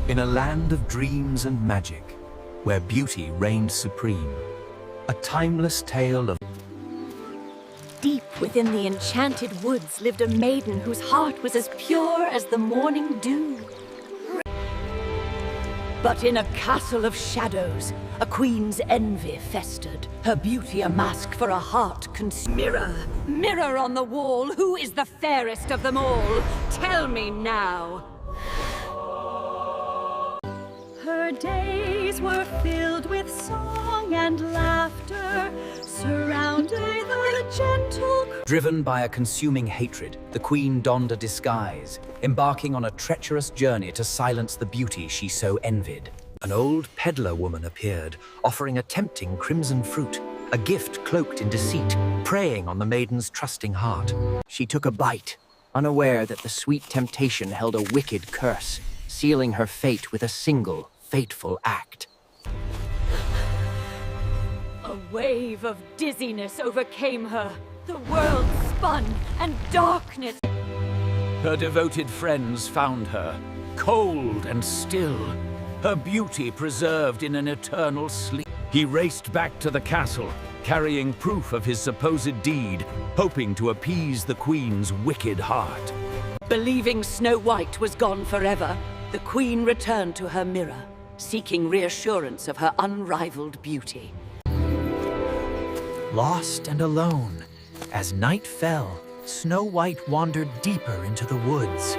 In a land of dreams and magic, where beauty reigned supreme, a timeless tale of... Deep within the enchanted woods lived a maiden whose heart was as pure as the morning dew. But in a castle of shadows, a queen's envy festered, her beauty a mask for a heart Mirror, mirror on the wall, who is the fairest of them all? Tell me now. Her days were filled with song and laughter, surrounded by the gentle... Driven by a consuming hatred, the queen donned a disguise, embarking on a treacherous journey to silence the beauty she so envied. An old peddler woman appeared, offering a tempting crimson fruit, a gift cloaked in deceit, preying on the maiden's trusting heart. She took a bite, unaware that the sweet temptation held a wicked curse, sealing her fate with a single fateful act. A wave of dizziness overcame her. The world spun, and darkness... Her devoted friends found her, cold and still, her beauty preserved in an eternal sleep. He raced back to the castle, carrying proof of his supposed deed, hoping to appease the queen's wicked heart. Believing Snow White was gone forever, the queen returned to her mirror, seeking reassurance of her unrivaled beauty. Lost and alone, as night fell, Snow White wandered deeper into the woods.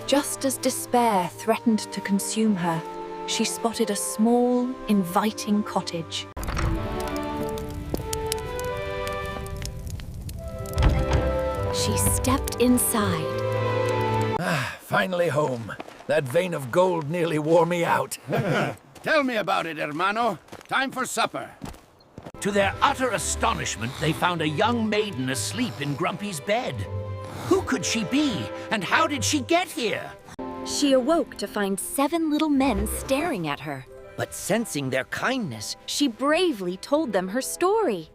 Just as despair threatened to consume her, she spotted a small, inviting cottage. She stepped inside. Finally home. That vein of gold nearly wore me out. Tell me about it, hermano. Time for supper. To their utter astonishment, they found a young maiden asleep in Grumpy's bed. Who could she be, and how did she get here? She awoke to find 7 little men staring at her. But sensing their kindness, She bravely told them her story.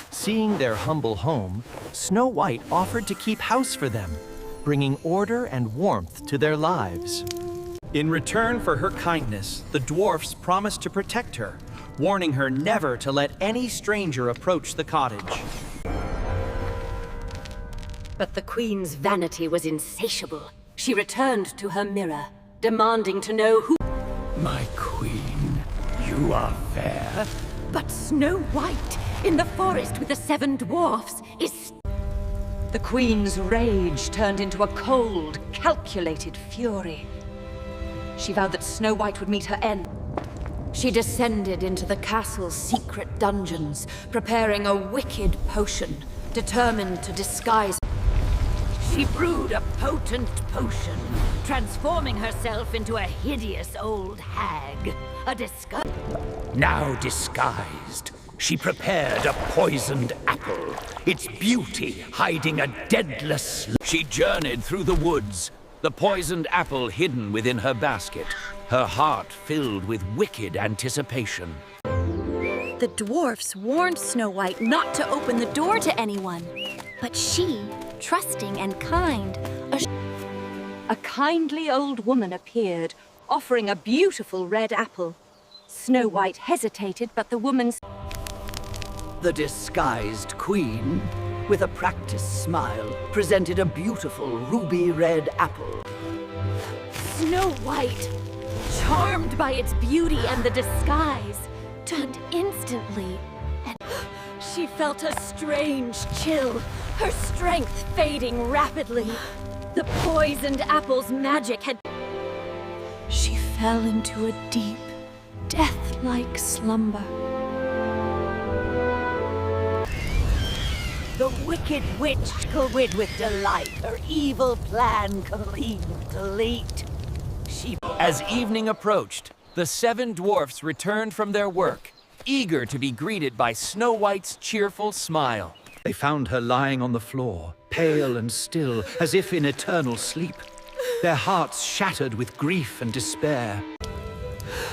Seeing their humble home, Snow White offered to keep house for them, bringing order and warmth to their lives. In return for her kindness, the dwarfs promised to protect her, warning her never to let any stranger approach the cottage. But the queen's vanity was insatiable. She returned to her mirror, demanding to know who... My queen, you are fair. But Snow White, in the forest with the 7 dwarfs, is... The queen's rage turned into a cold, calculated fury. She vowed that Snow White would meet her end. She descended into the castle's secret dungeons, preparing a wicked potion, determined to disguise... She brewed a potent potion, transforming herself into a hideous old hag. A disguise... Now disguised, she prepared a poisoned apple, its beauty hiding a deadless... She journeyed through the woods, the poisoned apple hidden within her basket, her heart filled with wicked anticipation. The dwarfs warned Snow White not to open the door to anyone. But she, trusting and kind, a kindly old woman appeared, offering a beautiful red apple. Snow White hesitated, but the woman's... The disguised queen, with a practiced smile, presented a beautiful ruby-red apple. Snow White, charmed by its beauty and the disguise, turned instantly, and she felt a strange chill, her strength fading rapidly. The poisoned apple's magic had... She fell into a deep, death-like slumber. The wicked witch glowed with delight, her evil plan complete. As evening approached, the 7 dwarfs returned from their work, eager to be greeted by Snow White's cheerful smile. They found her lying on the floor, pale and still, as if in eternal sleep, their hearts shattered with grief and despair.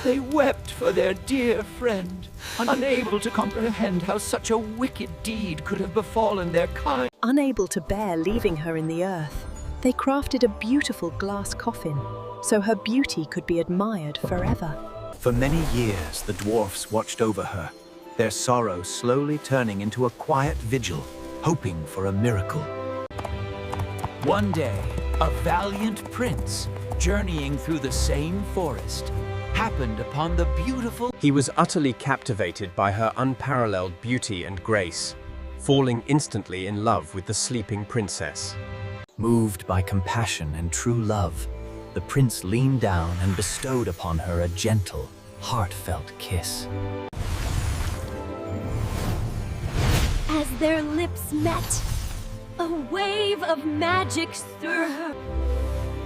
They wept for their dear friend, unable to comprehend how such a wicked deed could have befallen their kind. Unable to bear leaving her in the earth, They crafted a beautiful glass coffin, so her beauty could be admired forever. For many years, the dwarfs watched over her, their sorrow slowly turning into a quiet vigil, hoping for a miracle. One day, a valiant prince, journeying through the same forest, happened upon the beautiful... He was utterly captivated by her unparalleled beauty and grace, falling instantly in love with the sleeping princess. Moved by compassion and true love, the prince leaned down and bestowed upon her a gentle, heartfelt kiss. As their lips met, a wave of magic stirred her.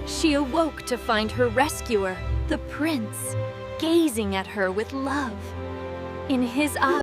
She awoke to find her rescuer, the prince, gazing at her with love. In his eyes,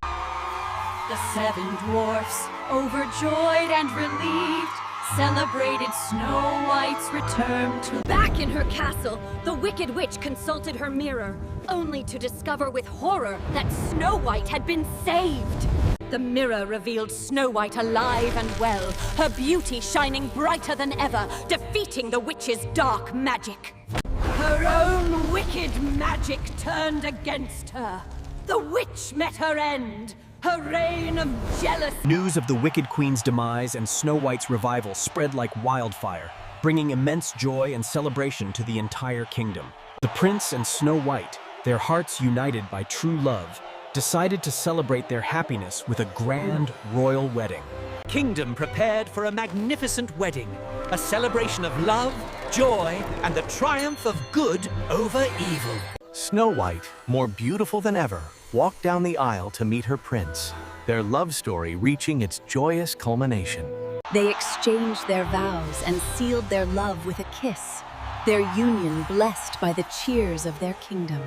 the seven dwarfs, overjoyed and relieved, celebrated Snow White's return to... Back in her castle, the Wicked Witch consulted her mirror, only to discover with horror that Snow White had been saved. The mirror revealed Snow White alive and well, her beauty shining brighter than ever, defeating the witch's dark magic. Her own wicked magic turned against her. The witch met her end. Her reign of jealousy. News of the Wicked Queen's demise and Snow White's revival spread like wildfire, bringing immense joy and celebration to the entire kingdom. The prince and Snow White, their hearts united by true love, decided to celebrate their happiness with a grand royal wedding. Kingdom prepared for a magnificent wedding, a celebration of love, joy, and the triumph of good over evil. Snow White, more beautiful than ever, walked down the aisle to meet her prince, their love story reaching its joyous culmination. They exchanged their vows and sealed their love with a kiss, their union blessed by the cheers of their kingdom.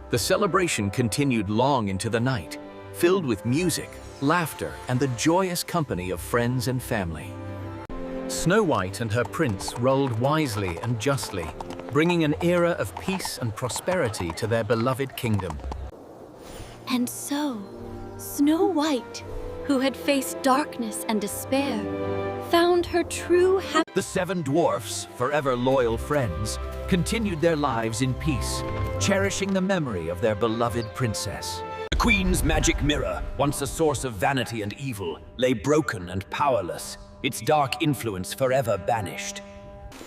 The celebration continued long into the night, filled with music, laughter, and the joyous company of friends and family. Snow White and her prince ruled wisely and justly, bringing an era of peace and prosperity to their beloved kingdom. And so, Snow White, who had faced darkness and despair, found her true happiness. The seven dwarfs, forever loyal friends, continued their lives in peace, cherishing the memory of their beloved princess. The queen's magic mirror, once a source of vanity and evil, lay broken and powerless, its dark influence forever banished.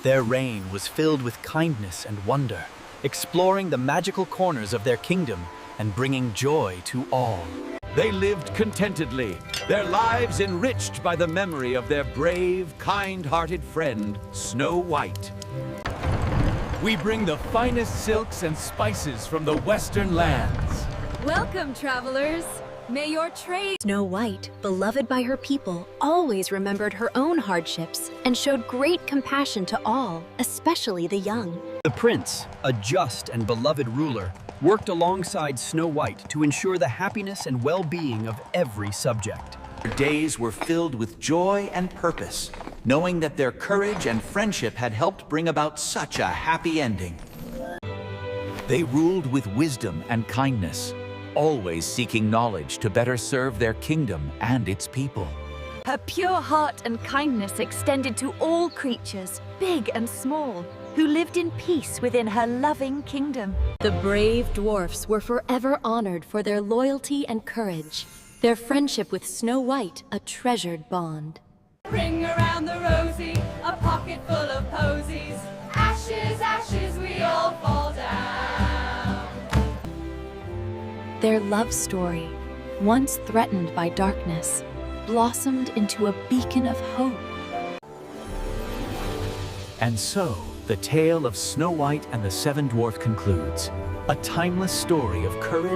Their reign was filled with kindness and wonder, exploring the magical corners of their kingdom and bringing joy to all. They lived contentedly, their lives enriched by the memory of their brave, kind-hearted friend, Snow White. We bring the finest silks and spices from the western lands. Welcome, travelers. May your trade... Snow White, beloved by her people, always remembered her own hardships and showed great compassion to all, especially the young. The prince, a just and beloved ruler, worked alongside Snow White to ensure the happiness and well-being of every subject. Their days were filled with joy and purpose, knowing that their courage and friendship had helped bring about such a happy ending. They ruled with wisdom and kindness, always seeking knowledge to better serve their kingdom and its people. Her pure heart and kindness extended to all creatures, big and small, who lived in peace within her loving kingdom. The brave dwarfs were forever honored for their loyalty and courage, their friendship with Snow White a treasured bond. Ring around the rosy, a pocket full of posies. Ashes, ashes, we all fall down. Their love story, once threatened by darkness, blossomed into a beacon of hope. And so, the tale of Snow White and the Seven Dwarfs concludes, a timeless story of courage